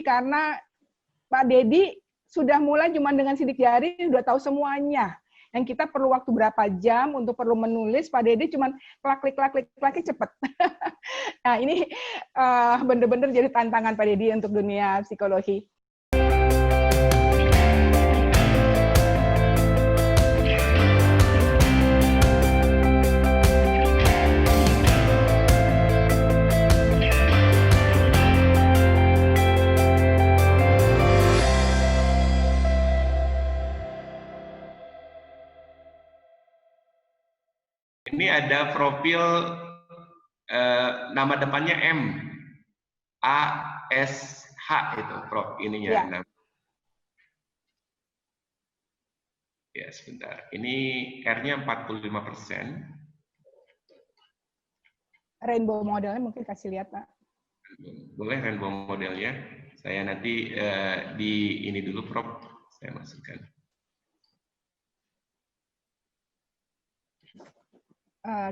karena Pak Dedi sudah mulai cuma dengan sidik jari sudah tahu semuanya. Yang kita perlu waktu berapa jam untuk perlu menulis, Pak Dedi cuma klik cepet. Nah ini benar-benar jadi tantangan Pak Dedi untuk dunia psikologi. Ini ada profil nama depannya M, A, S, H itu ininya. Ya. Ya sebentar, ini R-nya 45%. Rainbow modelnya mungkin kasih lihat Pak. Boleh rainbow modelnya. Saya nanti di ini dulu Prof, saya masukkan.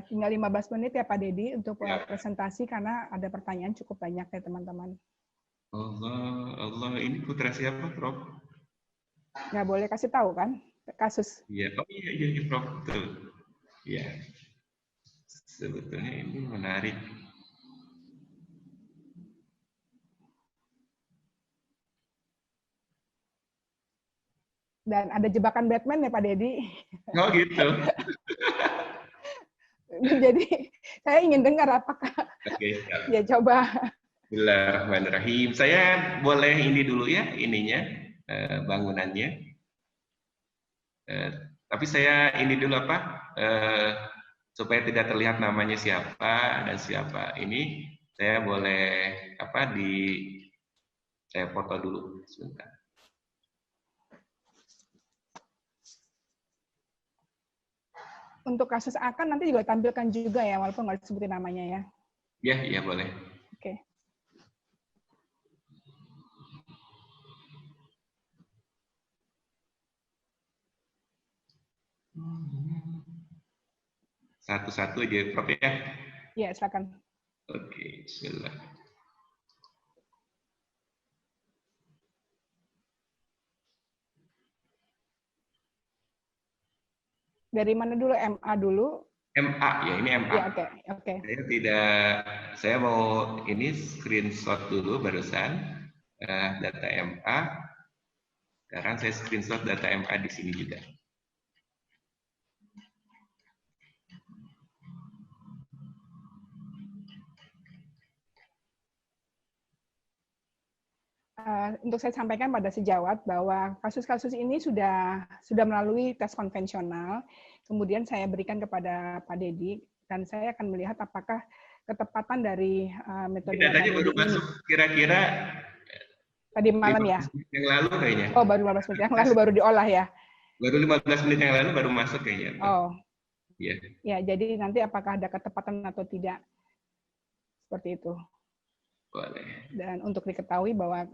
Tinggal 15 menit ya Pak Dedi untuk presentasi karena ada pertanyaan cukup banyak ya teman-teman. Allah, ini putra siapa Prof? Nggak boleh kasih tahu kan kasus. Iya, oh iya Prof, betul. Iya, sebetulnya ini menarik. Dan ada jebakan Batman ya Pak Dedi. Oh gitu. Jadi saya ingin dengar apakah ya coba. Bismillahirrahmanirrahim. Saya boleh ini dulu ya ininya bangunannya. Tapi saya ini dulu supaya tidak terlihat namanya siapa dan siapa ini. Saya boleh saya foto dulu sebentar. Untuk kasus akan nanti juga tampilkan juga ya, walaupun nggak disebutin namanya ya. Iya boleh. Oke. Satu-satu aja Prof ya. Iya, silakan. Oke, bismillah. Dari mana dulu? MA dulu? MA ya, ini MA. Ya, oke. Saya mau ini screenshot dulu barusan data MA. Sekarang saya screenshot data MA di sini juga. Untuk saya sampaikan pada sejawat bahwa kasus-kasus ini sudah melalui tes konvensional, kemudian saya berikan kepada Pak Dedi, dan saya akan melihat apakah ketepatan dari metode datanya baru masuk kira-kira tadi malam ya? Yang lalu kayaknya. Oh, baru 15 menit yang lalu baru diolah ya? Baru 15 menit yang lalu baru masuk kayaknya. Oh. Iya. Ya, jadi nanti apakah ada ketepatan atau tidak? Seperti itu. Boleh. Dan untuk diketahui bahwa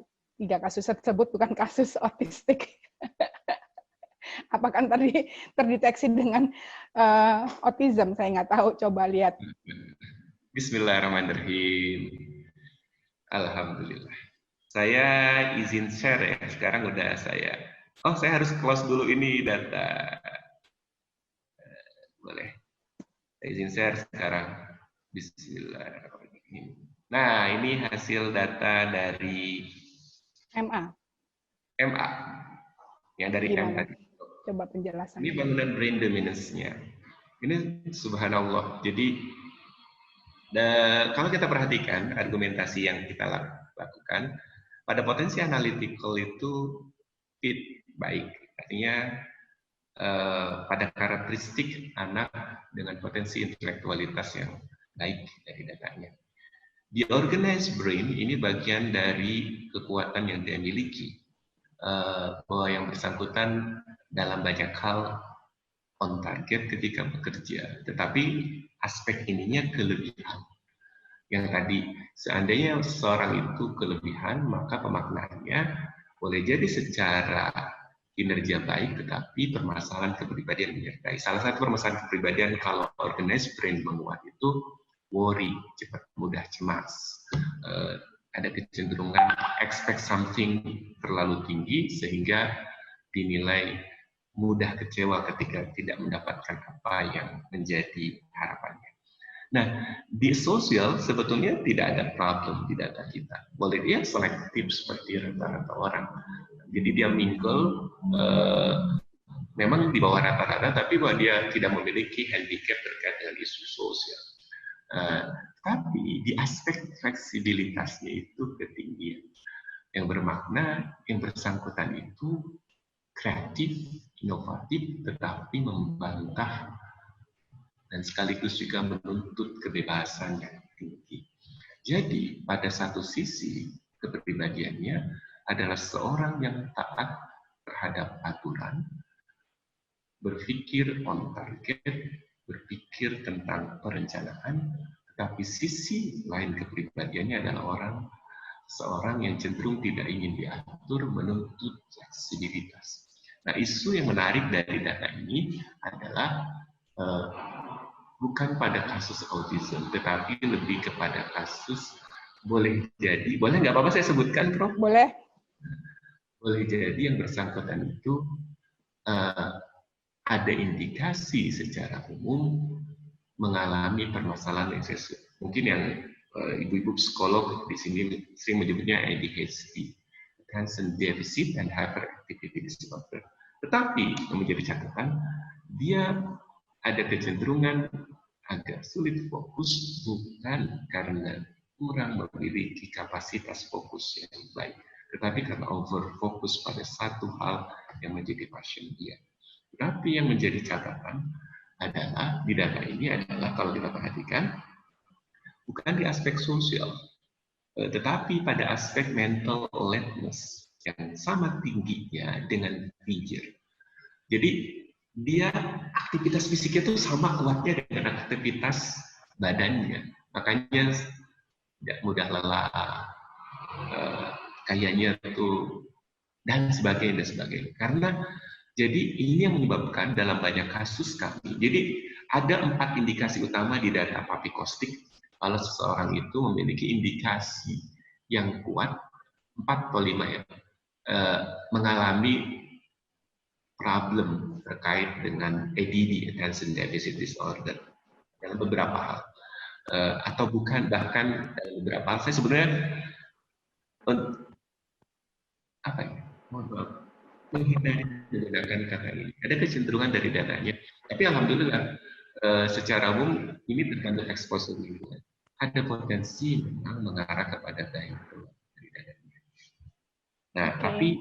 3 kasus tersebut bukan kasus autistik. Apakah tadi terdeteksi dengan autism? Saya nggak tahu. Coba lihat. Bismillahirrahmanirrahim. Alhamdulillah. Saya izin share ya. Sekarang udah saya. Oh, saya harus close dulu ini data. Boleh. Saya izin share sekarang. Bismillahirrahmanirrahim. Nah, ini hasil data dari MA. Yang dari Gimana? M tadi. Coba penjelasan. Ini bangunan brain dominance-nya. Ini subhanallah. Jadi kalau kita perhatikan argumentasi yang kita lakukan, pada potensi analytical itu fit baik. Artinya pada karakteristik anak dengan potensi intelektualitas yang baik dari datanya. Di organized brain ini bagian dari kekuatan yang dia miliki, bahwa yang bersangkutan dalam banyak hal on target ketika bekerja, tetapi aspek ininya kelebihan. Yang tadi, seandainya seseorang itu kelebihan, maka pemaknaannya boleh jadi secara kinerja baik, tetapi permasalahan kepribadian menyertai. Salah satu permasalahan kepribadian kalau organized brain menguat itu worry, cepat mudah cemas, ada kecenderungan expect something terlalu tinggi sehingga dinilai mudah kecewa ketika tidak mendapatkan apa yang menjadi harapannya. Nah, di sosial sebetulnya tidak ada problem di data kita. Boleh dia selektif seperti rata-rata orang. Jadi dia mingle, memang di bawah rata-rata, tapi bahwa dia tidak memiliki handicap terkait dengan isu sosial. Tapi di aspek fleksibilitasnya itu ketinggian. Yang bermakna yang bersangkutan itu kreatif, inovatif, tetapi membantah dan sekaligus juga menuntut kebebasan yang tinggi. Jadi pada satu sisi kepribadiannya adalah seorang yang taat terhadap aturan, berpikir on target, berpikir tentang perencanaan, tetapi sisi lain kepribadiannya adalah seorang yang cenderung tidak ingin diatur, menuntut fleksibilitas. Nah, isu yang menarik dari data ini adalah bukan pada kasus autism, tetapi lebih kepada kasus boleh nggak apa-apa saya sebutkan, Prof? Boleh. Boleh jadi yang bersangkutan itu ada indikasi secara umum mengalami permasalahan yang mungkin yang ibu-ibu psikolog di sini sering menyebutnya ADHD, attention deficit and hyperactivity disorder. Tetapi yang menjadi catatan, dia ada kecenderungan agak sulit fokus bukan karena kurang memiliki kapasitas fokus yang baik, tetapi karena over fokus pada satu hal yang menjadi passion dia. Tapi yang menjadi catatan adalah di data ini adalah kalau kita perhatikan bukan di aspek sosial, tetapi pada aspek mental alertness yang sama tingginya dengan Piaget. Jadi dia aktivitas fisiknya itu sama kuatnya dengan aktivitas badannya, makanya tidak mudah lelah, kayaknya tuh dan sebagainya. Karena jadi ini yang menyebabkan dalam banyak kasus kami. Jadi ada 4 indikasi utama di data Papikostik kalau seseorang itu memiliki indikasi yang kuat 4 atau 5 ya, mengalami problem terkait dengan ADD, Attention Deficit Disorder, dalam beberapa hal, atau bukan bahkan beberapa hal. Saya sebenarnya menghindari menggunakan kata ini. Ada kecenderungan dari datanya, tapi alhamdulillah secara umum ini tergantung exposure lingkungan. Ada potensi memang mengarah kepada daya dari datanya. Nah, tapi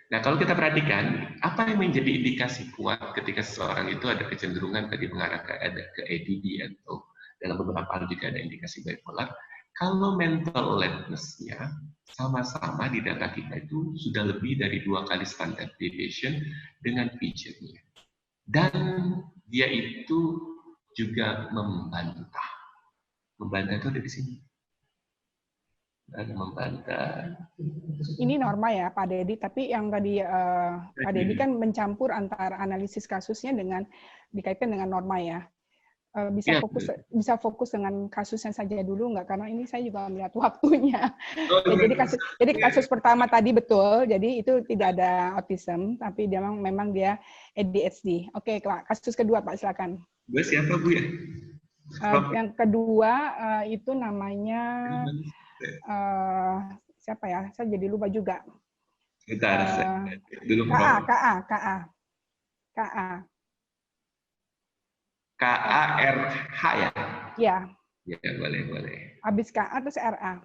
nah, kalau kita perhatikan, apa yang menjadi indikasi kuat ketika seseorang itu ada kecenderungan tadi mengarah ke ADD atau dalam beberapa hal juga ada indikasi bipolar. Kalau mental alertness-nya sama-sama di data kita itu sudah lebih dari 2 kali standard deviation dengan Piaget-nya. Dan dia itu juga membantah. Membantah itu ada di sini. Membantah. Ini norma ya Pak Dedi, tapi yang tadi Pak Dedi kan mencampur antara analisis kasusnya dengan dikaitkan dengan norma ya. Bisa fokus dengan kasusnya saja dulu nggak? Karena ini saya juga melihat waktunya. Jadi kasus pertama tadi betul, jadi itu tidak ada autism, tapi dia memang dia ADHD. Oke, kasus kedua Pak silakan. Gue siapa Bu ya? Yang kedua itu namanya siapa ya? Saya jadi lupa juga. Sebentar, dulu KA. KARH ya? Ya. Ya, boleh. Habis KA terus RA.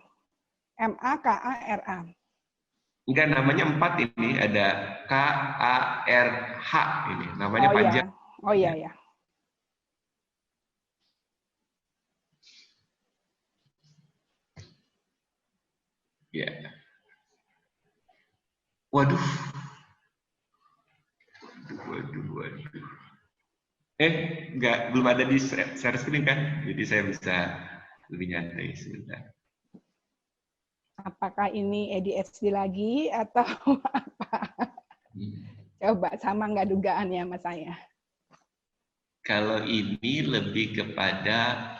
MAKARA. Enggak, namanya 4 ini. Ada KARH ini. Namanya panjang. Oh iya. Ya. Waduh. Enggak, belum ada di share screen kan? Jadi saya bisa lebih nyantai sebentar. Apakah ini ADHD lagi atau apa? Coba sama nggak dugaannya sama saya? Kalau ini lebih kepada,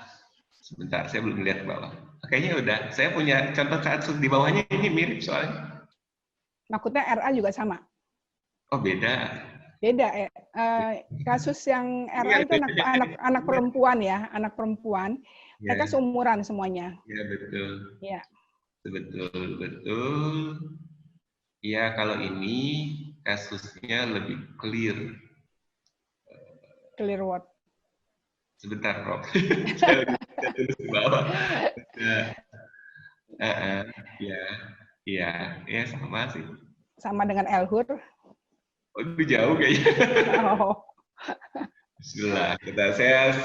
sebentar saya belum lihat ke bawah. Oke. kayaknya udah. Saya punya contoh kasus di bawahnya ini mirip soalnya. Maksudnya RA juga sama? Oh beda. Beda ya. Kasus yang RA itu anak perempuan ya, anak perempuan. Mereka seumuran semuanya. Ya betul. Ya. Betul. Ya kalau ini kasusnya lebih clear. Clear what? Sebentar, Prof. Saya tulis di bawah. Ya sama sih. Sama dengan Elhur. Oh, itu jauh kayaknya. Oh. Bismillah. Saya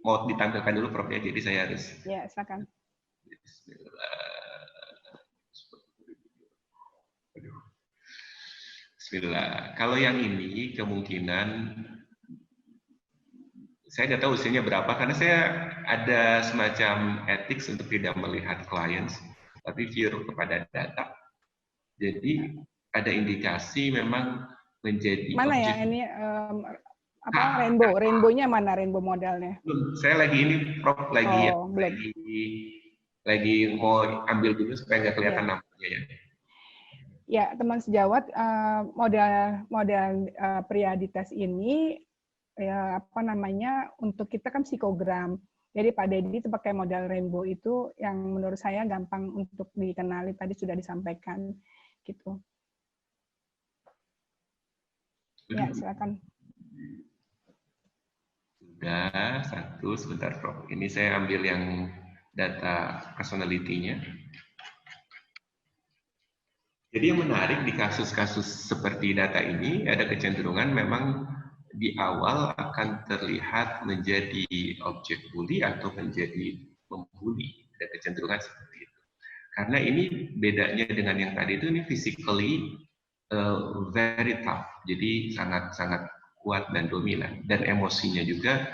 mau ditampilkan dulu Prof ya, jadi saya harus. Ya, silakan. Bismillah. Kalau yang ini kemungkinan saya nggak tahu usianya berapa karena saya ada semacam ethics untuk tidak melihat clients, tapi view kepada data. Jadi ada indikasi memang menjadi mana objek. Ya ini rainbow-nya mana rainbow modelnya? Saya lagi ini Prof lagi mau ambil dulu supaya nggak kelihatan namanya ya. Ya teman sejawat, model pria di tes ini ya untuk kita kan psikogram. Jadi Pak Dedi itu pakai model rainbow itu yang menurut saya gampang untuk dikenali, tadi sudah disampaikan gitu. Ya, silakan. Sudah, satu, sebentar Prof. Ini saya ambil yang data personality-nya. Jadi yang menarik di kasus-kasus seperti data ini, ada kecenderungan memang di awal akan terlihat menjadi objek bully atau menjadi membuli. Ada kecenderungan seperti itu. Karena ini bedanya dengan yang tadi itu, ini physically very tough. Jadi sangat-sangat kuat dan dominan. Dan emosinya juga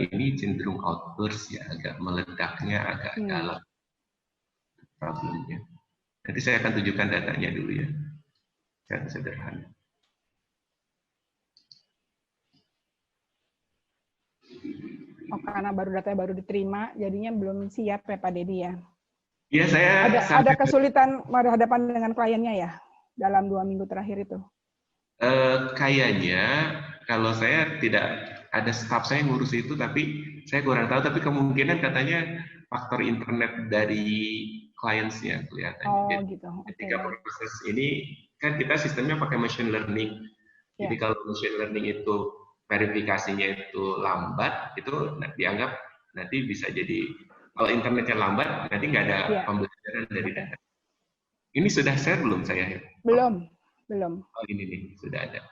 ini cenderung outburst ya, agak meledaknya, agak dalam problemnya. Nanti saya akan tunjukkan datanya dulu ya. Saya sederhana. Oh, karena datanya baru diterima, jadinya belum siap ya Pak Dedi ya? Iya, saya ada kesulitan berhadapan dengan kliennya ya dalam 2 minggu terakhir itu? Kayaknya kalau saya tidak ada staff saya ngurus itu, tapi saya kurang tahu. Tapi kemungkinan katanya faktor internet dari kliennya kelihatannya. Oh, gitu. Ketika proses ini kan kita sistemnya pakai machine learning. Jadi kalau machine learning itu verifikasinya itu lambat, itu dianggap nanti bisa jadi kalau internetnya lambat nanti nggak ada pembelajaran dari data. Ini sudah share belum saya? Belum. Oh ini nih sudah ada.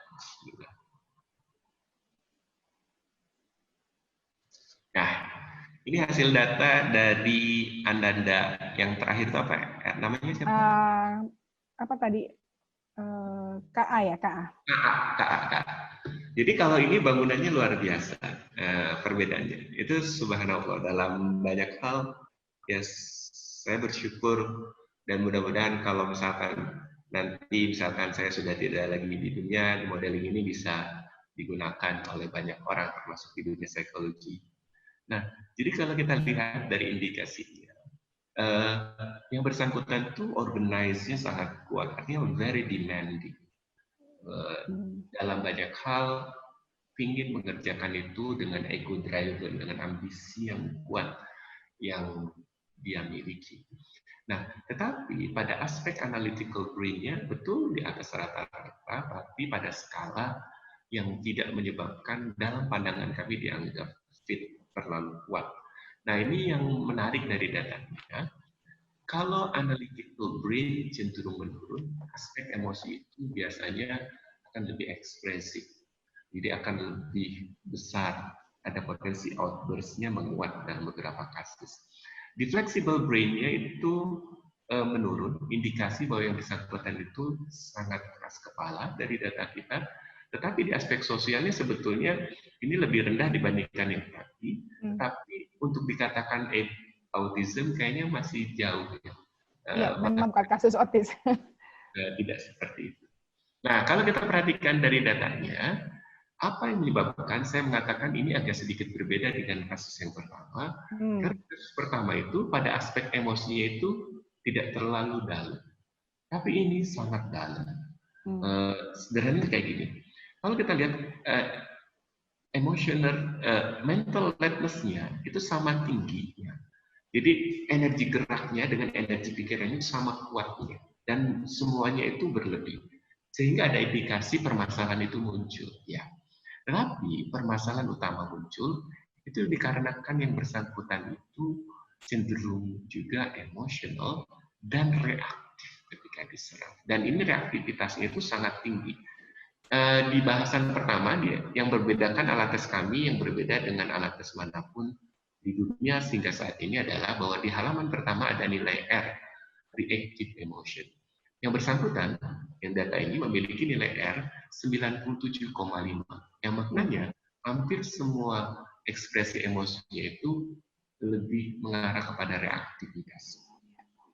Nah, ini hasil data dari Ananda yang terakhir itu apa? Namanya siapa? Apa tadi? KA ya, KA. KA. Jadi kalau ini bangunannya luar biasa perbedaannya. Itu subhanallah dalam banyak hal ya saya bersyukur dan mudah-mudahan kalau misalkan nanti saya sudah tidak lagi di dunia, modeling ini bisa digunakan oleh banyak orang termasuk di dunia psikologi. Nah, jadi kalau kita lihat dari indikasinya, yang bersangkutan itu organize-nya sangat kuat, artinya very demanding. Dalam banyak hal, ingin mengerjakan itu dengan ego driven, dengan ambisi yang kuat yang dia miliki. Nah, tetapi pada aspek analytical brain-nya betul di atas rata-rata, tapi pada skala yang tidak menyebabkan dalam pandangan kami dianggap fit terlalu kuat. Nah, ini yang menarik dari datanya. Kalau analytical brain cenderung menurun, aspek emosi itu biasanya akan lebih ekspresif. Jadi akan lebih besar, ada potensi outburst-nya menguat dalam beberapa kasus. Di flexible brain-nya itu menurun, indikasi bahwa yang bersangkutan itu sangat keras kepala dari data kita, tetapi di aspek sosialnya sebetulnya ini lebih rendah dibandingkan yang tadi, tapi untuk dikatakan autism kayaknya masih jauh. Ya, memang bukan kasus autis. Tidak seperti itu. Nah, kalau kita perhatikan dari datanya, Apa yang menyebabkan saya mengatakan ini agak sedikit berbeda dengan kasus yang pertama? Karena kasus pertama itu pada aspek emosinya itu tidak terlalu dalam, tapi ini sangat dalam. Sederhananya kayak gini. Kalau kita lihat mental alertness-nya itu sama tingginya. Jadi energi geraknya dengan energi pikirannya sama kuatnya dan semuanya itu berlebih. Sehingga ada indikasi permasalahan itu muncul, ya. Tetapi permasalahan utama muncul itu dikarenakan yang bersangkutan itu cenderung juga emosional dan reaktif ketika diserang. Dan ini reaktivitasnya itu sangat tinggi. Di bahasan pertama, yang membedakan alat tes kami yang berbeda dengan alat tes manapun di dunia sehingga saat ini adalah bahwa di halaman pertama ada nilai R, reactive emotion. Yang bersangkutan, yang data ini memiliki nilai R 97,5. Yang maknanya hampir semua ekspresi emosinya itu lebih mengarah kepada reaktivitas.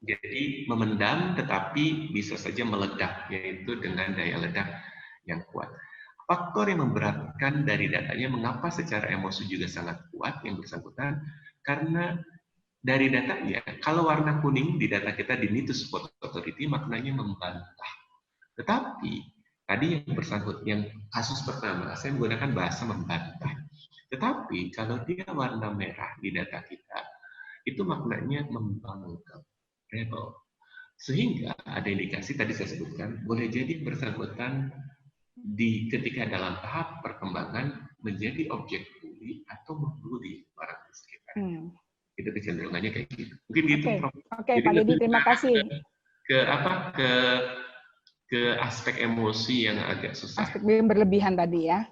Jadi memendam tetapi bisa saja meledak, yaitu dengan daya ledak yang kuat. Faktor yang memberatkan dari datanya mengapa secara emosi juga sangat kuat yang bersangkutan, karena dari datanya, kalau warna kuning di data kita di Need to Support Authority maknanya membantah. Tetapi tadi yang bersangkut, yang kasus pertama, saya menggunakan bahasa membantah. Tetapi kalau dia warna merah di data kita, itu maknanya membangun, rebel. Sehingga ada indikasi tadi saya sebutkan, boleh jadi bersangkutan ketika dalam tahap perkembangan menjadi objek bully atau membuli orang di sekitarnya. Itu kecenderungannya kayak gitu. Mungkin gitu, Prof. Oke, Pak Deddy, terima kasih. Ke aspek emosi yang agak susah. Aspek yang berlebihan tadi ya.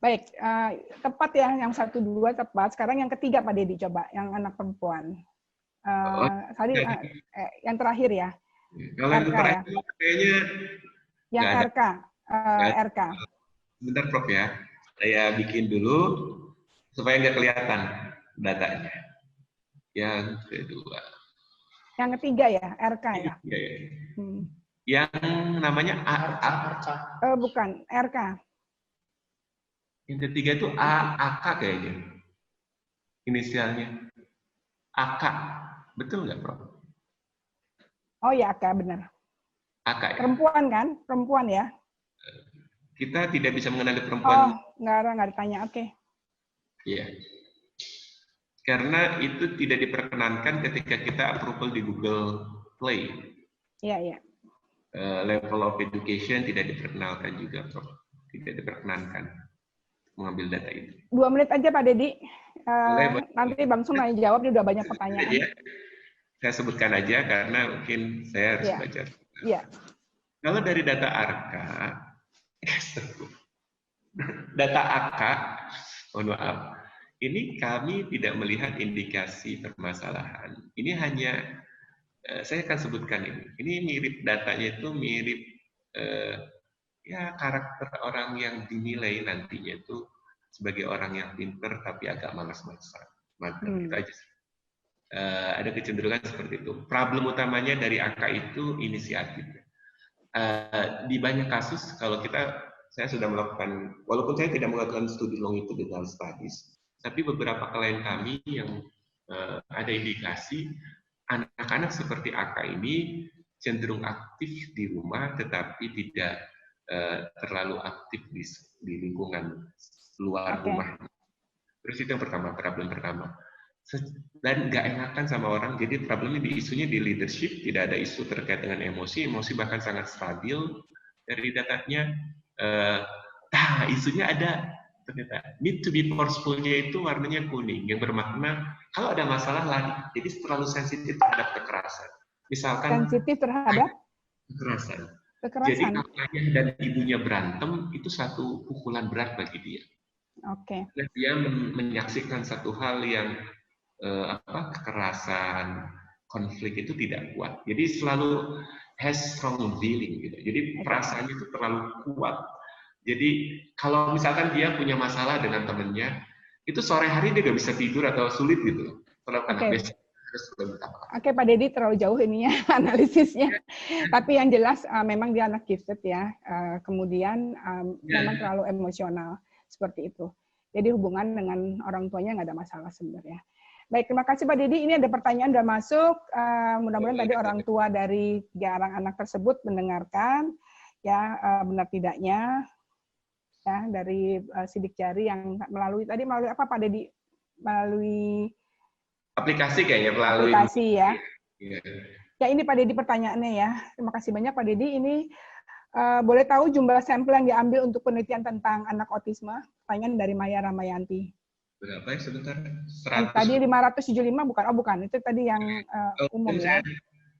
Baik, tepat ya, yang 1, 2 tepat. Sekarang yang ketiga Pak Deddy, coba yang anak perempuan. Tadi yang terakhir ya. Kalau yang terakhir ya? Kayaknya yang RK. RK. Sebentar Prof ya, saya bikin dulu supaya nggak kelihatan datanya. Yang kedua. Yang ketiga ya, RK ya. Iya. Yang namanya bukan, RK. Yang ketiga itu AK kayaknya. Inisialnya. AK. Betul nggak, Prof? Oh ya, AK, benar. AK ya? Perempuan kan? Perempuan ya? Kita tidak bisa mengenali perempuan. Oh, nggak ditanya, oke. Iya. Karena itu tidak diperkenankan ketika kita approval di Google Play. Iya. Level of education tidak diperkenalkan juga, Prof. Tidak diperkenankan mengambil data itu. 2 menit aja Pak Deddy. Nanti Bang Sumai jawab, dia udah banyak pertanyaan. Ya, saya sebutkan aja karena mungkin saya harus belajar. Iya. Kalau dari data AK, mohon maaf, ini kami tidak melihat indikasi permasalahan. Ini hanya, saya akan sebutkan ini. Ini mirip, datanya itu mirip ya karakter orang yang dinilai nantinya itu sebagai orang yang pinter tapi agak malas-malasan. Itu aja. Ada kecenderungan seperti itu. Problem utamanya dari angka itu inisiatif. Di banyak kasus kalau saya sudah melakukan, walaupun saya tidak melakukan studi longitudinal studies, tapi beberapa klien kami yang ada indikasi anak-anak seperti AK ini cenderung aktif di rumah tetapi tidak terlalu aktif di lingkungan luar rumah. Terus itu yang pertama, problem pertama. Dan nggak enakan sama orang, jadi problemnya isunya di leadership, tidak ada isu terkait dengan emosi bahkan sangat stabil dari datanya. Isunya ada, ternyata need to be forceful-nya itu warnanya kuning, yang bermakna kalau ada masalah lari, jadi terlalu sensitif terhadap kekerasan. Misalkan sensitif terhadap kekerasan. Jadi ayah dan ibunya berantem itu satu pukulan berat bagi dia. Oke. Dia menyaksikan satu hal yang kekerasan, konflik itu tidak kuat. Jadi selalu has strong feeling gitu. Jadi perasaannya itu terlalu kuat. Jadi kalau misalkan dia punya masalah dengan temennya, itu sore hari dia nggak bisa tidur atau sulit gitu. Oke, Pak Deddy, terlalu jauh ininya analisisnya. Tapi yang jelas memang dia anak gifted ya. Kemudian memang terlalu emosional. seperti itu. Jadi hubungan dengan orang tuanya nggak ada masalah sebenarnya. Baik, terima kasih Pak Dedi. Ini ada pertanyaan sudah masuk. Mudah-mudahan tadi orang tua dari 3 orang anak tersebut mendengarkan, ya benar tidaknya, ya dari sidik jari yang melalui apa Pak Dedi? Melalui aplikasi kayaknya, melalui aplikasi ya. Ya. Ya ini Pak Dedi pertanyaannya ya. Terima kasih banyak Pak Dedi. Ini boleh tahu jumlah sampel yang diambil untuk penelitian tentang anak autisme? Pertanyaan dari Maya Ramayanti. Berapa ya sebentar? 100. Tadi 575 bukan? Oh bukan, itu tadi yang umum ya.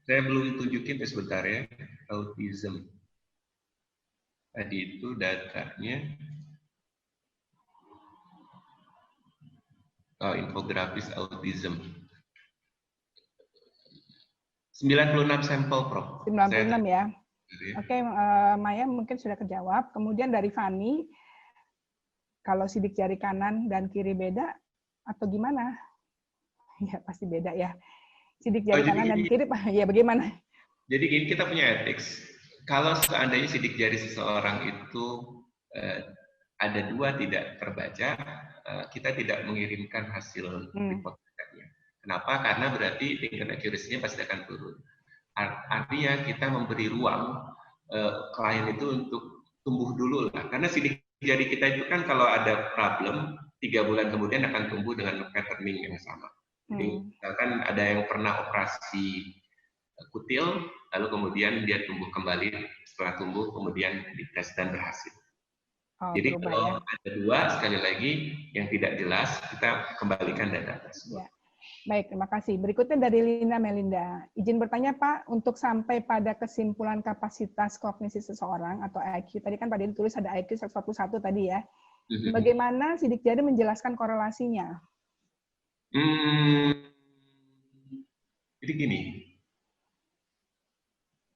Saya belum tunjukin sebentar ya, autism. Tadi itu datanya, infografis autism. 96 sampel, Prof. 96 ya. Oke, Maya mungkin sudah kejawab. Kemudian dari Fani, kalau sidik jari kanan dan kiri beda atau gimana? Ya pasti beda ya. Sidik jari kanan dan kiri, ya bagaimana? Jadi gini, kita punya ethics. Kalau seandainya sidik jari seseorang itu ada 2 tidak terbaca, kita tidak mengirimkan hasil report. Kenapa? Karena berarti tingkat accuracy-nya pasti akan turun. Artinya kita memberi ruang klien itu untuk tumbuh dulu lah. Karena sidik jari kita itu kan kalau ada problem, 3 bulan kemudian akan tumbuh dengan patterning yang sama. Jadi misalkan ada yang pernah operasi kutil, lalu kemudian dia tumbuh kembali, setelah tumbuh kemudian dites dan berhasil. Jadi kalau ada 2, sekali lagi yang tidak jelas, kita kembalikan data tersebut. Ya. Baik, terima kasih. Berikutnya dari Lina Melinda. Izin bertanya Pak, untuk sampai pada kesimpulan kapasitas kognisi seseorang atau IQ, tadi kan Pak Dedi tulis ada IQ 141 tadi ya. Bagaimana sidik jari menjelaskan korelasinya? Jadi gini,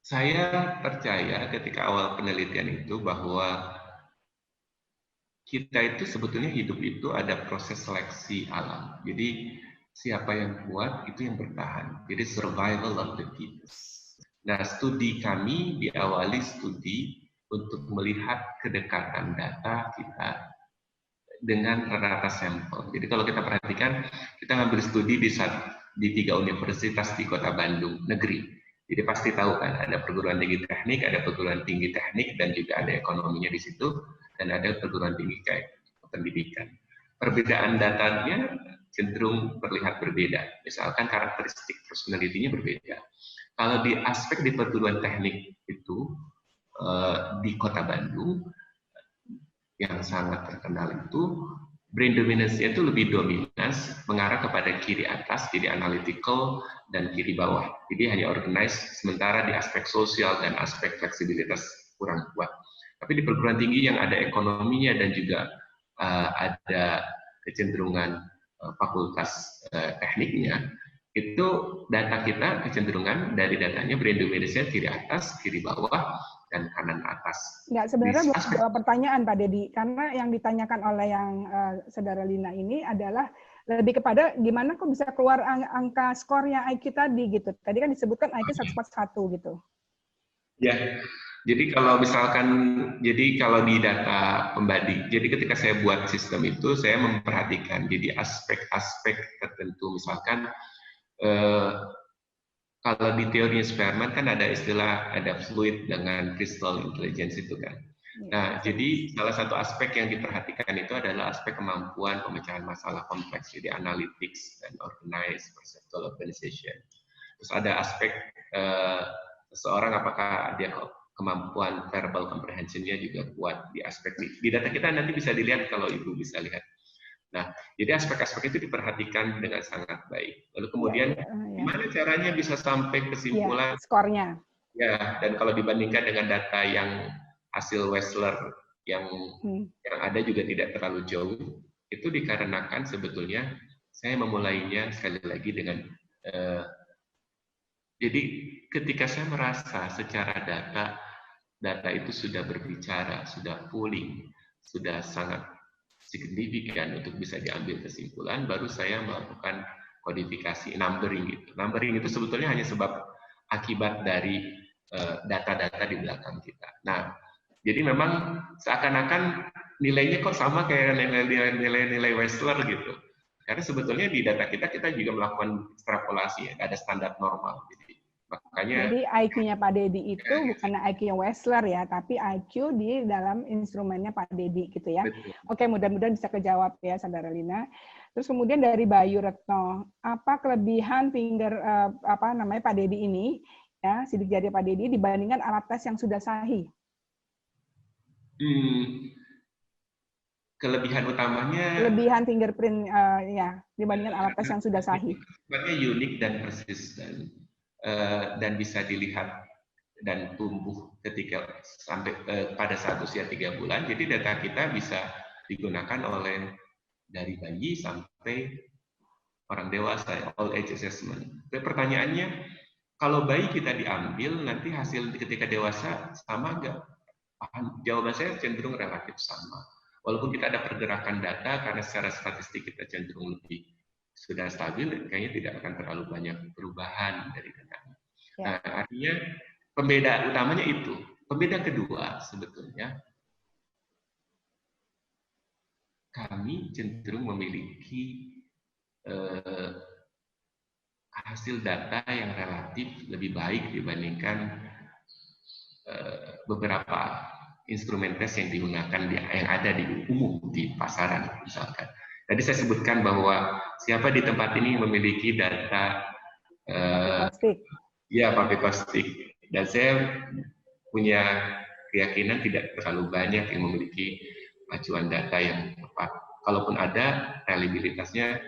saya percaya ketika awal penelitian itu bahwa kita itu sebetulnya hidup itu ada proses seleksi alam. Jadi siapa yang kuat itu yang bertahan. Jadi survival of the fittest. Nah, studi kami diawali studi untuk melihat kedekatan data kita dengan rata sampel. Jadi kalau kita perhatikan, kita ngambil studi di 3 universitas di Kota Bandung, negeri. Jadi pasti tahu kan, ada perguruan tinggi teknik, ada perguruan tinggi teknik, dan juga ada ekonominya di situ, dan ada perguruan tinggi kayak pendidikan. Perbedaan datanya cenderung terlihat berbeda. Misalkan karakteristik personality-nya berbeda. Kalau di aspek di perguruan teknik itu, di Kota Bandung, yang sangat terkenal itu, brain dominance-nya itu lebih dominan mengarah kepada kiri atas, jadi analytical, dan kiri bawah. Jadi hanya organize, sementara di aspek sosial dan aspek fleksibilitas kurang kuat. Tapi di perguruan tinggi yang ada ekonominya dan juga ada kecenderungan fakultas tekniknya, itu data kita kecenderungan dari datanya brain dominance-nya kiri atas, kiri bawah, dan kanan atas. Enggak, sebenarnya belum jawab pertanyaan Pak Dedi, karena yang ditanyakan oleh yang Saudara Lina ini adalah lebih kepada gimana kok bisa keluar angka skornya IQ tadi gitu. Tadi kan disebutkan IQ 141 gitu. Ya, jadi kalau misalkan, jadi kalau di data pembanding, jadi ketika saya buat sistem itu, saya memperhatikan jadi aspek-aspek tertentu, misalkan kalau di teori Spearman kan ada istilah, ada fluid dengan crystal intelligence itu kan. Nah, jadi salah satu aspek yang diperhatikan itu adalah aspek kemampuan pemecahan masalah kompleks, jadi analytics dan organize, perceptual organization. Terus ada aspek seseorang apakah dia kemampuan verbal comprehension-nya juga kuat di aspek di data kita nanti bisa dilihat kalau Ibu bisa lihat. Nah, jadi aspek-aspek itu diperhatikan dengan sangat baik. Lalu kemudian gimana caranya bisa sampai kesimpulan skornya? Ya, dan kalau dibandingkan dengan data yang hasil Wechsler yang ada juga tidak terlalu jauh, itu dikarenakan sebetulnya saya memulainya sekali lagi dengan jadi ketika saya merasa secara data itu sudah berbicara, sudah pooling, sudah sangat signifikan untuk bisa diambil kesimpulan, baru saya melakukan kodifikasi, numbering gitu. Numbering itu sebetulnya hanya sebab akibat dari data-data di belakang kita. Nah, jadi memang seakan-akan nilainya kok sama kayak nilai Wechsler gitu. Karena sebetulnya di data kita juga melakukan ekstrapolasi, ya, ada standar normal. Makanya jadi IQ-nya Pak Dedi itu bukan IQ-nya Wechsler ya, tapi IQ di dalam instrumennya Pak Dedi gitu ya. betul. Oke, mudah-mudahan bisa kejawab ya, Saudara Lina. Terus kemudian dari Bayu Retno, apa kelebihan Pak Dedi ini ya, sidik jari Pak Dedi dibandingkan alat tes yang sudah sahih? Kelebihan utamanya Kelebihan fingerprint ya dibandingkan alat tes yang sudah sahih. sifatnya unik dan persisten dan bisa dilihat dan tumbuh ketika sampai pada saat usia 3 bulan. Jadi data kita bisa digunakan oleh dari bayi sampai orang dewasa, all age assessment. Pertanyaannya, kalau bayi kita diambil, nanti hasil ketika dewasa sama nggak? Jawaban saya cenderung relatif sama. Walaupun kita ada pergerakan data, karena secara statistik kita cenderung lebih sudah stabil, kayaknya tidak akan terlalu banyak perubahan dari datanya. Ya. Nah, artinya pembeda utamanya itu. Pembeda kedua sebetulnya, kami cenderung memiliki hasil data yang relatif lebih baik dibandingkan beberapa instrumen tes yang digunakan yang ada di umum di pasaran misalkan. Tadi saya sebutkan bahwa siapa di tempat ini memiliki data papikostik, dan saya punya keyakinan tidak terlalu banyak yang memiliki acuan data yang tepat. Kalaupun ada, reliabilitasnya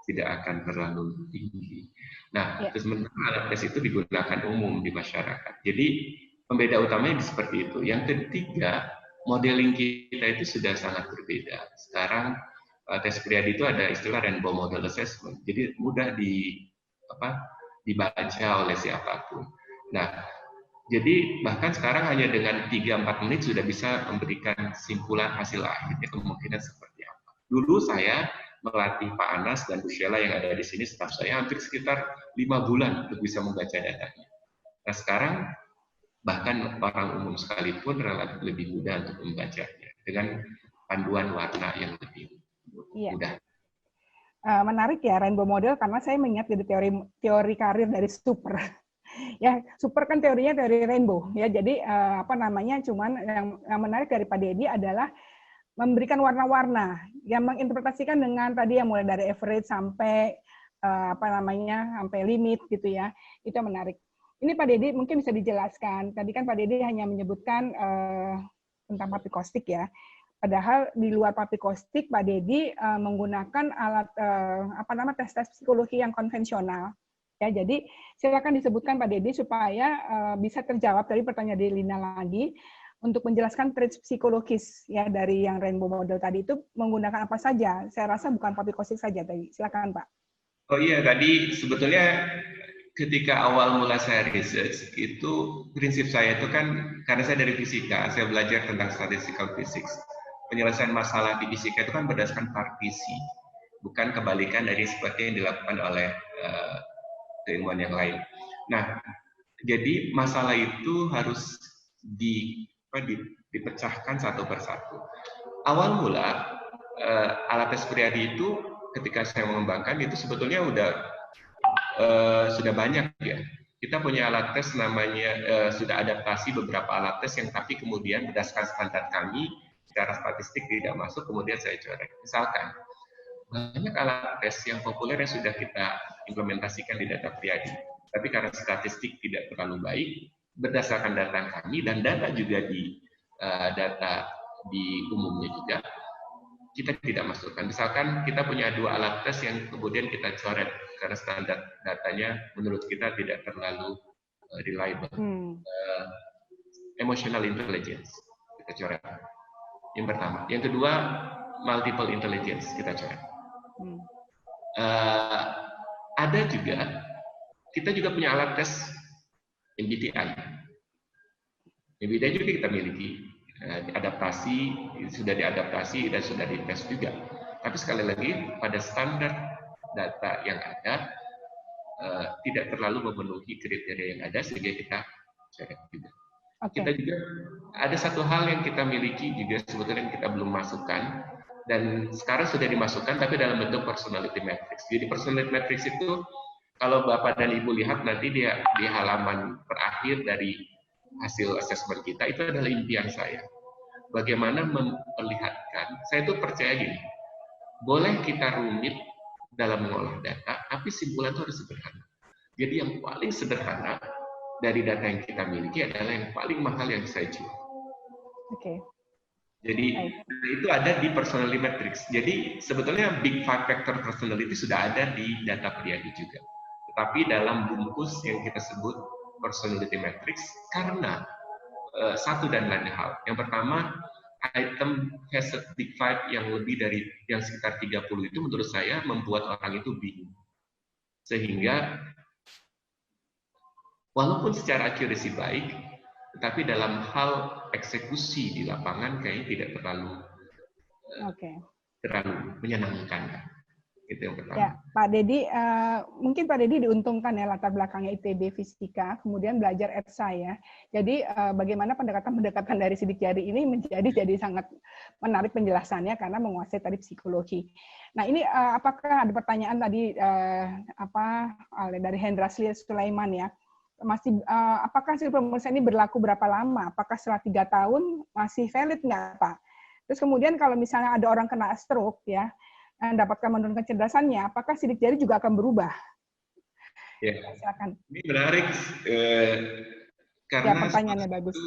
tidak akan terlalu tinggi. Nah, sementara alat tes itu digunakan umum di masyarakat. Jadi pembeda utamanya seperti itu. Yang ketiga, modeling kita itu sudah sangat berbeda. Sekarang tes Priadi itu ada istilah rainbow model assessment. Jadi mudah dibaca oleh siapapun. Nah, jadi bahkan sekarang hanya dengan 3-4 menit sudah bisa memberikan simpulan hasil akhirnya kemungkinan seperti apa. Dulu saya melatih Pak Anas dan Bu Sheila yang ada di sini, staf saya hampir sekitar 5 bulan untuk bisa membaca datanya. Nah sekarang bahkan orang umum sekalipun relatif lebih mudah untuk membacanya dengan panduan warna yang lebih mudah. Menarik ya rainbow model, karena saya mengingat dari teori karir dari Super. Ya, Super kan teorinya teori rainbow ya. Jadi cuman yang menarik dari Pak Dedi adalah memberikan warna-warna yang menginterpretasikan dengan tadi yang mulai dari average sampai sampai limit gitu ya. Itu yang menarik. Ini Pak Dedi mungkin bisa dijelaskan. Tadi kan Pak Dedi hanya menyebutkan tentang papikostik ya. Padahal di luar papikostik Pak Dedi menggunakan alat tes psikologi yang konvensional. Ya, jadi silakan disebutkan Pak Dedi supaya bisa terjawab dari pertanyaan dari Lina lagi untuk menjelaskan traits psikologis ya dari yang rainbow model tadi itu menggunakan apa saja. Saya rasa bukan papikostik saja tadi. Silakan Pak. Oh iya, tadi sebetulnya ketika awal mula saya research itu prinsip saya itu kan karena saya dari fisika, saya belajar tentang statistical physics. Penyelesaian masalah di fisika itu kan berdasarkan partisi, bukan kebalikan dari seperti yang dilakukan oleh keilmuan yang lain. Nah, jadi masalah itu harus dipecahkan satu persatu. Awal mula alat tes Priadi itu ketika saya mengembangkan itu sebetulnya sudah banyak ya. Kita punya alat tes namanya sudah adaptasi beberapa alat tes yang tapi kemudian berdasarkan standar kami secara statistik tidak masuk, kemudian saya coret. Misalkan banyak alat tes yang populer yang sudah kita implementasikan di data Priadi, tapi karena statistik tidak terlalu baik, berdasarkan data kami dan data juga di data di umumnya juga, kita tidak masukkan. Misalkan kita punya 2 alat tes yang kemudian kita coret karena standar datanya menurut kita tidak terlalu reliable. Emotional intelligence kita coret. Yang pertama. Yang kedua, multiple intelligence kita coret. Ada juga, kita juga punya alat tes MBTI. MBTI juga kita miliki, adaptasi, sudah diadaptasi dan sudah dites juga. Tapi sekali lagi, pada standar data yang ada, tidak terlalu memenuhi kriteria yang ada, sehingga kita coret juga. Oke. Kita juga ada satu hal yang kita miliki juga sebetulnya yang kita belum masukkan, dan sekarang sudah dimasukkan tapi dalam bentuk personality matrix. Jadi personality matrix itu kalau Bapak dan Ibu lihat nanti dia di halaman terakhir dari hasil asesmen kita, itu adalah impian saya. Bagaimana memperlihatkan, saya itu percaya gini, boleh kita rumit dalam mengolah data, tapi simpulan itu harus sederhana. Jadi yang paling sederhana dari data yang kita miliki adalah yang paling mahal yang saya jual. Oke. Jadi itu ada di personality matrix. Jadi sebetulnya big five factor personality sudah ada di data Priadi juga. Tetapi dalam bungkus yang kita sebut personality matrix karena satu dan lain hal. Yang pertama, item has a big five yang lebih dari yang sekitar 30 itu menurut saya membuat orang itu bingung. Sehingga walaupun secara accuracy baik, tetapi dalam hal eksekusi di lapangan kayaknya tidak terlalu menyenangkan. Itu yang pertama. Ya, Pak Dedi, mungkin Pak Dedi diuntungkan ya latar belakangnya ITB Fisika, kemudian belajar ETSA ya. Jadi bagaimana pendekatan-pendekatan dari sidik jari ini jadi sangat menarik penjelasannya karena menguasai tadi psikologi. Nah ini apakah ada pertanyaan tadi dari Hendra Sulaiman ya? Masih apakah hasil pemeriksaan ini berlaku berapa lama? Apakah setelah 3 tahun masih valid nggak Pak? Terus kemudian kalau misalnya ada orang kena stroke ya, dapatkan menurunkan kecerdasannya, apakah sidik jari juga akan berubah? Ya, silakan. Ini menarik karena ya, pertanyaannya bagus.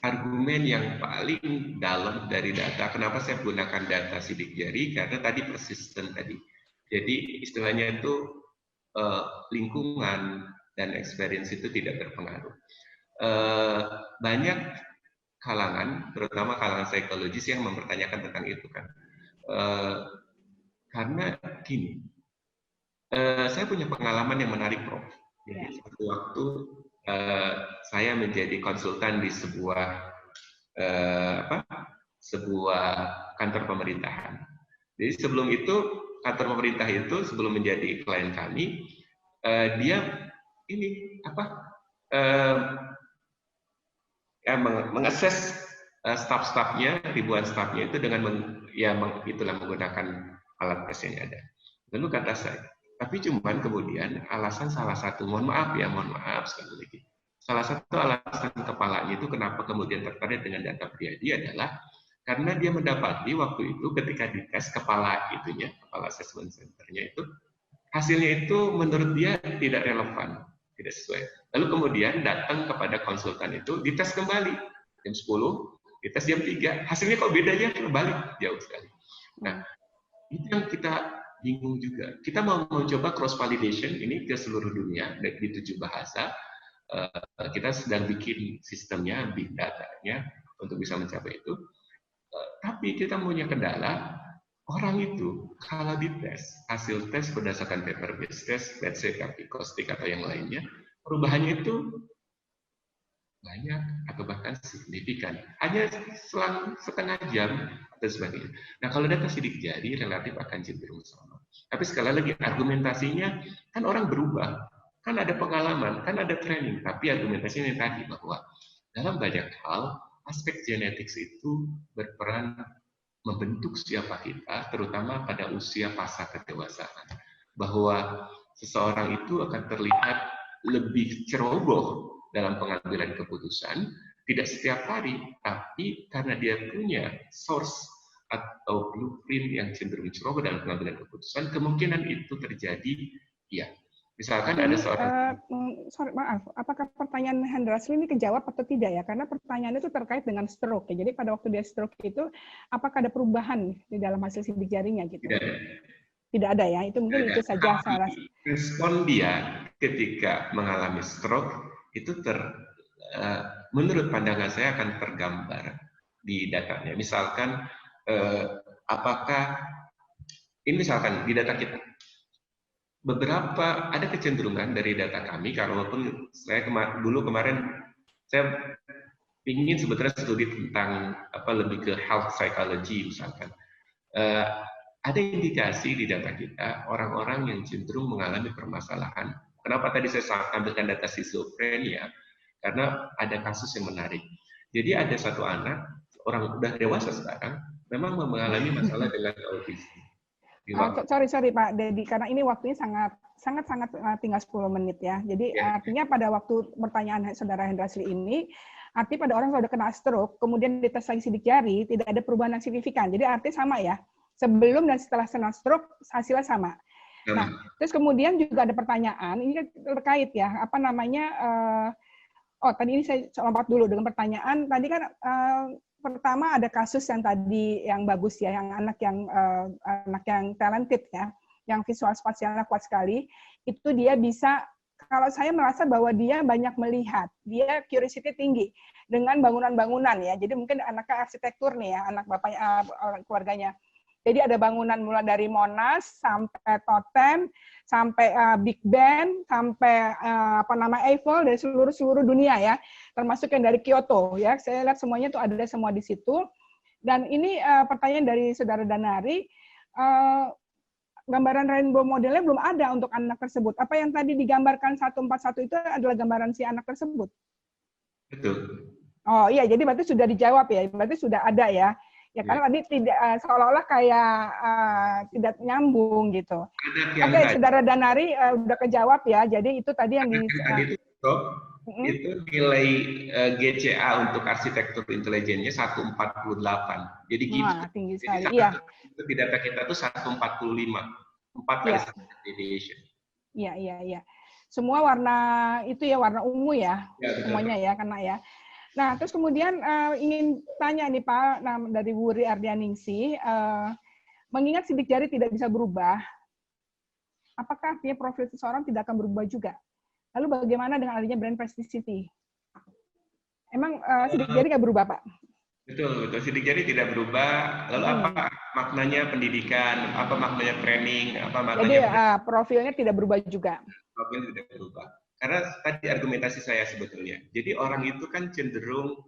Argumen yang paling dalam dari data. Kenapa saya gunakan data sidik jari? Karena tadi persisten tadi. Jadi istilahnya itu lingkungan dan experience itu tidak berpengaruh. Banyak kalangan, terutama kalangan psikologis yang mempertanyakan tentang itu kan. Karena gini, saya punya pengalaman yang menarik, Prof. Jadi suatu waktu saya menjadi konsultan di sebuah kantor pemerintahan. Jadi sebelum itu kantor pemerintah itu sebelum menjadi klien kami, dia ini mengakses staff-staffnya, ribuan staffnya itu dengan menggunakan alat tes yang ada. Lalu kata saya, tapi cuman kemudian alasan salah satu, mohon maaf sekali lagi, salah satu alasan kepalanya itu kenapa kemudian tertarik dengan data Priadi adalah karena dia mendapati waktu itu ketika dites kepala assessment centernya itu, hasilnya itu menurut dia tidak relevan, tidak sesuai. Lalu kemudian datang kepada konsultan itu, dites kembali jam 10, dites jam 3, hasilnya kok bedanya terbalik jauh sekali. Nah, itu yang kita bingung juga. Kita mau mencoba cross validation ini ke seluruh dunia di 7 bahasa. Kita sedang bikin sistemnya, big datanya untuk bisa mencapai itu. Tapi kita punya kendala, orang itu kalau dites, hasil tes berdasarkan paper based test, let's say Kapikostik atau yang lainnya, perubahannya itu banyak atau bahkan signifikan. Hanya selang setengah jam atau sebagainya. Nah, kalau data sidik jari relatif akan cenderung sama. Tapi sekali lagi argumentasinya kan orang berubah, kan ada pengalaman, kan ada training. Tapi argumentasinya yang tadi bahwa dalam banyak hal aspek genetik itu berperan membentuk siapa kita, terutama pada usia pasca kedewasaan. Bahwa seseorang itu akan terlihat lebih ceroboh dalam pengambilan keputusan, tidak setiap hari, tapi karena dia punya source atau blueprint yang cenderung ceroboh dalam pengambilan keputusan, kemungkinan itu terjadi, ya. Misalkan ada seorang... sorry, maaf, apakah pertanyaan Hendra ini kejawab atau tidak ya? Karena pertanyaan itu terkait dengan stroke ya. Jadi pada waktu dia stroke itu, apakah ada perubahan di dalam hasil sidik jarinya gitu? Tidak ada ya, itu mungkin itu saja. Respon dia ketika mengalami stroke itu menurut pandangan saya akan tergambar di datanya. Misalkan apakah ini misalkan di data kita beberapa ada kecenderungan dari data kami, kalaupun saya kemarin saya ingin sebetulnya studi tentang lebih ke health psychology misalkan. Ada indikasi di data kita orang-orang yang cenderung mengalami permasalahan. Kenapa tadi saya tampilkan data schizophrenia? karena ada kasus yang menarik. Jadi ada satu anak, orang udah dewasa sekarang, memang mengalami masalah dengan autism. Sorry Pak Dedi, karena ini waktunya sangat tinggal 10 menit ya. Jadi artinya pada waktu pertanyaan Saudara Hendrasli ini, artinya pada orang yang sudah kena stroke, kemudian dites lagi sidik jari, tidak ada perubahan yang signifikan. Jadi artinya sama ya, sebelum dan setelah kena stroke, hasilnya sama. Nah, terus kemudian juga ada pertanyaan, ini kan terkait ya, apa namanya, tadi ini saya lompat dulu dengan pertanyaan, tadi kan pertama ada kasus yang tadi yang bagus ya, yang anak yang talented ya, yang visual spasialnya kuat sekali, itu dia bisa, kalau saya merasa bahwa dia banyak melihat, dia curiosity tinggi dengan bangunan-bangunan ya, jadi mungkin anaknya arsitektur nih ya, anak bapaknya, keluarganya. Jadi ada bangunan mulai dari Monas sampai Totem, sampai Big Ben, sampai Eiffel dari seluruh dunia ya, termasuk yang dari Kyoto ya. Saya lihat semuanya itu ada semua di situ. Dan ini pertanyaan dari Saudara Danari, gambaran rainbow modelnya belum ada untuk anak tersebut. Apa yang tadi digambarkan 141 itu adalah gambaran si anak tersebut? Betul. Oh iya, jadi berarti sudah dijawab ya, berarti sudah ada ya. Ya karena tadi tidak seolah-olah kayak tidak nyambung gitu. Oke, Saudara Danari udah kejawab ya. Jadi itu tadi yang itu nilai GCA untuk arsitektur intelijennya 148. Jadi gitu. Tinggi sekali. Iya. Di data kita tuh 145. 4 kali standard deviation. Iya. Semua warna itu ya, warna ungu ya. Semuanya ya, kena ya. Nah, terus kemudian ingin tanya nih Pak, dari Wuri Ardianingsih, mengingat sidik jari tidak bisa berubah, apakah artinya profil seseorang tidak akan berubah juga? Lalu bagaimana dengan adanya brand plasticity? Emang sidik jari nggak berubah, Pak? Betul. Sidik jari tidak berubah. Lalu apa maknanya pendidikan? Apa maknanya training? Apa maknanya? Jadi profilnya tidak berubah juga. Profilnya tidak berubah. Karena tadi argumentasi saya sebetulnya. Jadi orang itu kan cenderung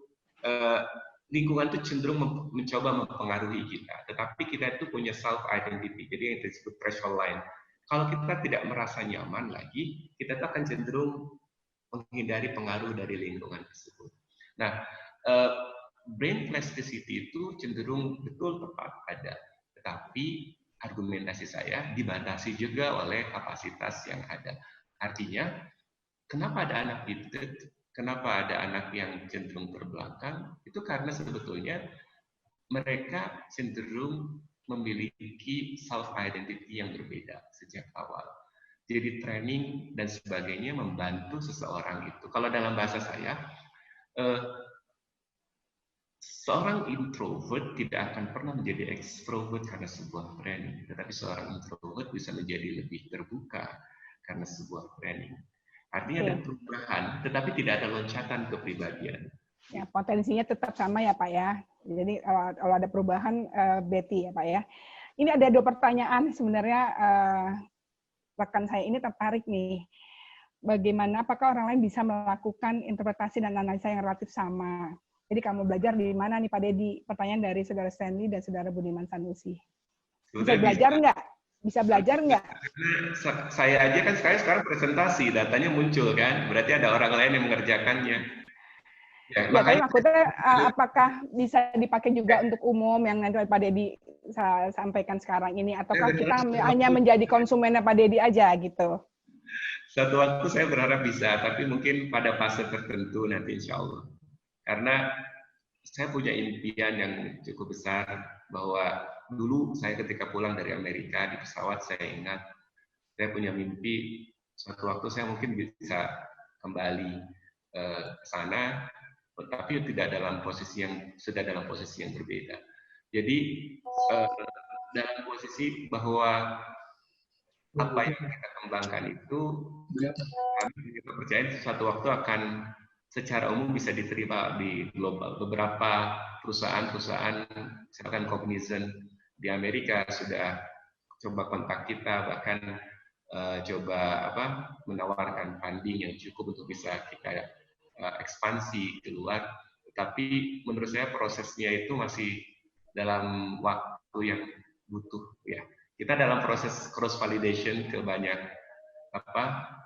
lingkungan itu cenderung mencoba mempengaruhi kita. Tetapi kita itu punya self identity. Jadi yang disebut threshold line. Kalau kita tidak merasa nyaman lagi, kita akan cenderung menghindari pengaruh dari lingkungan tersebut. Nah, brain plasticity itu cenderung betul tepat ada. Tetapi argumentasi saya dibatasi juga oleh kapasitas yang ada. Artinya, kenapa ada anak gifted? Kenapa ada anak yang cenderung terbelakang? Itu karena sebetulnya mereka cenderung memiliki self-identity yang berbeda sejak awal. Jadi training dan sebagainya membantu seseorang itu. Kalau dalam bahasa saya, seorang introvert tidak akan pernah menjadi extrovert karena sebuah training. Tetapi seorang introvert bisa menjadi lebih terbuka karena sebuah training. Artinya ada perubahan, tetapi tidak ada loncatan kepribadian. Ya, potensinya tetap sama ya Pak ya. Jadi kalau ada perubahan, Betty ya Pak ya. Ini ada 2 pertanyaan sebenarnya rekan saya ini tertarik nih. Bagaimana, apakah orang lain bisa melakukan interpretasi dan analisa yang relatif sama? Jadi kamu belajar di mana nih Pak Dedi? Pertanyaan dari Saudara Stanley dan Saudara Budiman Sanusi. Bisa belajar nggak? Bisa belajar nggak? Saya aja kan sekarang presentasi, datanya muncul kan, berarti ada orang lain yang mengerjakannya. Ya, makanya maksudnya apakah bisa dipakai juga untuk umum yang nanti Pak Dedi sampaikan sekarang ini, ataukah kita hanya menjadi konsumennya Pak Dedi aja gitu? Suatu waktu saya berharap bisa, tapi mungkin pada fase tertentu nanti insya Allah. Karena saya punya impian yang cukup besar bahwa dulu saya ketika pulang dari Amerika di pesawat saya ingat saya punya mimpi suatu waktu saya mungkin bisa kembali ke sana, tapi tidak dalam posisi yang dalam posisi yang berbeda. Jadi dalam posisi bahwa apa yang kita kembangkan itu kami percaya suatu waktu akan secara umum bisa diterima di global. Beberapa perusahaan-perusahaan, misalkan Cognizant di Amerika sudah coba kontak kita, bahkan coba menawarkan funding yang cukup untuk bisa kita ekspansi keluar. Tapi menurut saya prosesnya itu masih dalam waktu yang butuh ya. Kita dalam proses cross validation ke banyak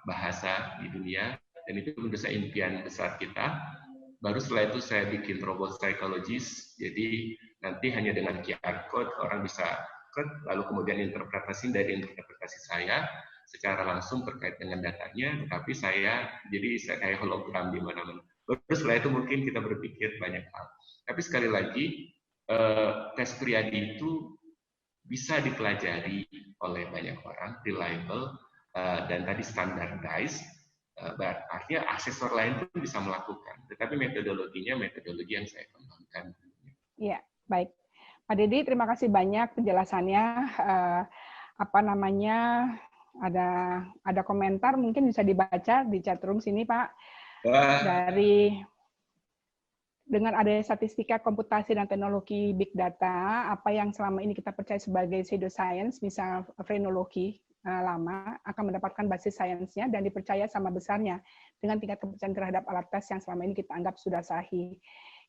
bahasa di dunia. dan itu menurut saya impian besar kita. Baru setelah itu saya bikin robot psychologist, jadi nanti hanya dengan QR code orang bisa klik, lalu kemudian interpretasi dari interpretasi saya secara langsung terkait dengan datanya, tetapi jadi saya hologram di mana-mana. Baru setelah itu mungkin kita berpikir banyak hal. Tapi sekali lagi, tes Priadi itu bisa dipelajari oleh banyak orang, reliable, dan tadi standardized, artinya asesor lain pun bisa melakukan. Tetapi metodologinya metodologi yang saya kembangkan. Iya, baik. Pak Dedi, terima kasih banyak penjelasannya. Ada komentar mungkin bisa dibaca di chat room sini, Pak. Dengan adanya statistika, komputasi, dan teknologi big data, apa yang selama ini kita percaya sebagai pseudoscience, misal frenologi lama, akan mendapatkan basis sainsnya dan dipercaya sama besarnya dengan tingkat kepercayaan terhadap alat tes yang selama ini kita anggap sudah sahih.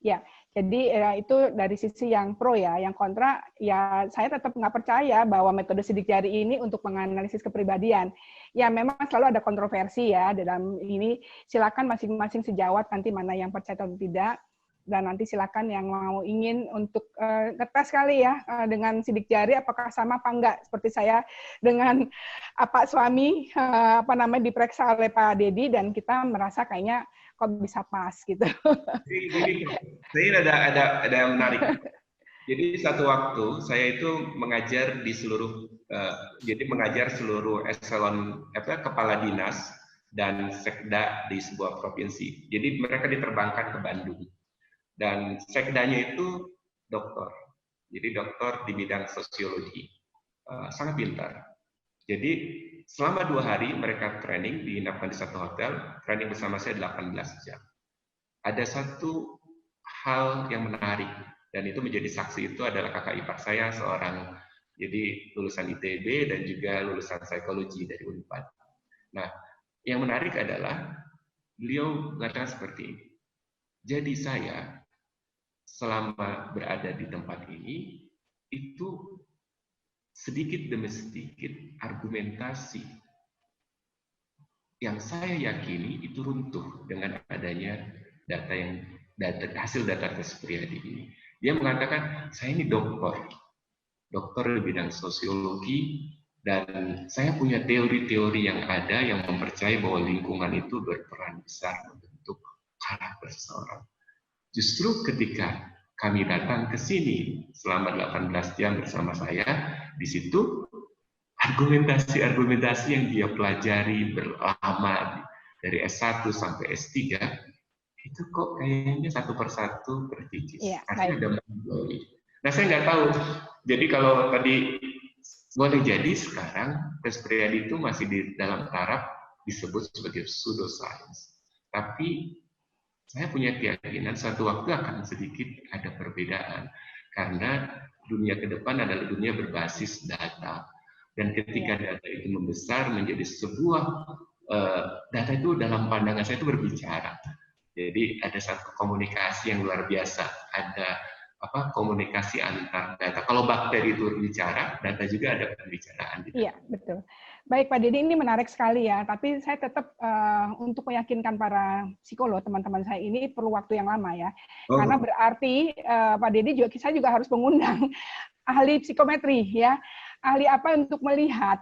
Ya, jadi itu dari sisi yang pro ya, yang kontra ya saya tetap nggak percaya bahwa metode sidik jari ini untuk menganalisis kepribadian. Ya memang selalu ada kontroversi ya dalam ini. Silakan masing-masing sejawat nanti mana yang percaya atau tidak. Dan nanti silakan yang mau ingin untuk ngetes kali ya dengan sidik jari apakah sama apa enggak seperti saya dengan Pak suami diperiksa oleh Pak Dedi dan kita merasa kayaknya kok bisa pas gitu. Jadi ada yang menarik. Jadi satu waktu saya itu mengajar di mengajar seluruh eselon kepala dinas dan sekda di sebuah provinsi. Jadi mereka diterbangkan ke Bandung. Dan sekdanya itu dokter, jadi dokter di bidang sosiologi, sangat pintar. Jadi selama 2 hari mereka training, diinapkan di satu hotel, training bersama saya 18 jam. Ada satu hal yang menarik, dan itu menjadi saksi itu adalah kakak ipar saya, seorang jadi lulusan ITB dan juga lulusan psikologi dari Unpad. Nah, yang menarik adalah beliau mengatakan seperti ini, jadi saya selama berada di tempat ini, itu sedikit demi sedikit argumentasi yang saya yakini itu runtuh dengan adanya hasil data tes Priadi ini. Dia mengatakan, saya ini dokter di bidang sosiologi, dan saya punya teori-teori yang ada yang mempercayai bahwa lingkungan itu berperan besar membentuk karakter seseorang. Justru ketika kami datang ke sini selama 18 jam bersama saya, di situ argumentasi-argumentasi yang dia pelajari berlama dari S1 sampai S3, itu kok kayaknya satu persatu terkikis. Ya, ada nah, saya nggak tahu. Jadi kalau tadi boleh jadi sekarang tes Priadi itu masih di dalam taraf disebut sebagai pseudoscience. Tapi saya punya keyakinan suatu waktu akan sedikit ada perbedaan karena dunia ke depan adalah dunia berbasis data, dan ketika data itu membesar menjadi sebuah data itu dalam pandangan saya itu berbicara. Jadi ada satu komunikasi yang luar biasa, ada komunikasi antar data. Kalau bakteri itu berbicara, data juga ada pembicaraan. Iya, betul. Baik Pak Dedi, ini menarik sekali ya, tapi saya tetap untuk meyakinkan para psikolog, teman-teman saya ini perlu waktu yang lama ya. Karena berarti Pak Dedi saya juga harus mengundang ahli psikometri ya. Ahli apa untuk melihat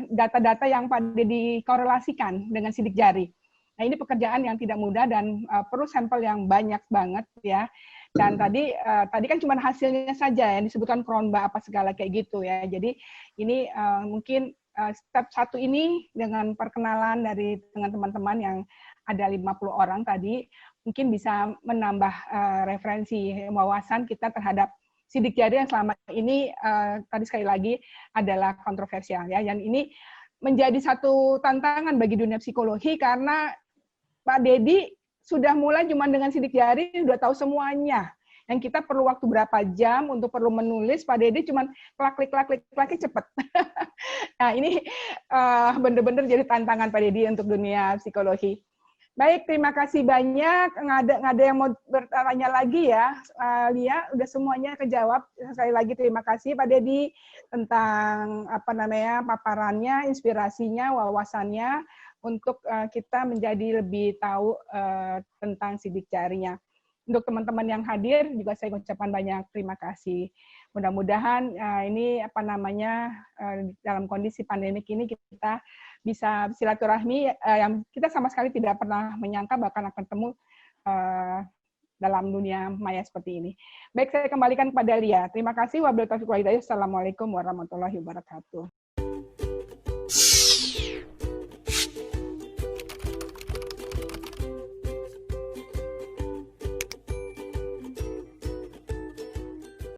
data-data yang Pak Dedi korelasikan dengan sidik jari. Nah, ini pekerjaan yang tidak mudah dan perlu sampel yang banyak banget ya. Dan tadi kan cuma hasilnya saja yang disebutkan Cronbach apa segala kayak gitu ya. Jadi ini mungkin step 1 ini dengan perkenalan dengan teman-teman yang ada 50 orang tadi mungkin bisa menambah referensi wawasan kita terhadap sidik jari yang selama ini tadi sekali lagi adalah kontroversial ya. Dan ini menjadi satu tantangan bagi dunia psikologi karena Pak Dedi sudah mulai cuma dengan sidik jari sudah tahu semuanya. Yang kita perlu waktu berapa jam untuk perlu menulis, Pak Dedi cuma klik cepat. Nah ini benar-benar jadi tantangan Pak Dedi untuk dunia psikologi. Baik, terima kasih banyak. Nggak ada yang mau bertanya lagi ya, Lia. Udah semuanya kejawab. Sekali lagi terima kasih Pak Dedi tentang paparannya, inspirasinya, wawasannya untuk kita menjadi lebih tahu tentang sidik jarinya. Untuk teman-teman yang hadir juga saya ucapkan banyak terima kasih. Mudah-mudahan ini dalam kondisi pandemik ini kita bisa silaturahmi yang kita sama sekali tidak pernah menyangka bahkan akan ketemu dalam dunia maya seperti ini. Baik, saya kembalikan kepada Lia. Terima kasih. Wabillahi taufiq wal hidayah. Assalamualaikum warahmatullahi wabarakatuh.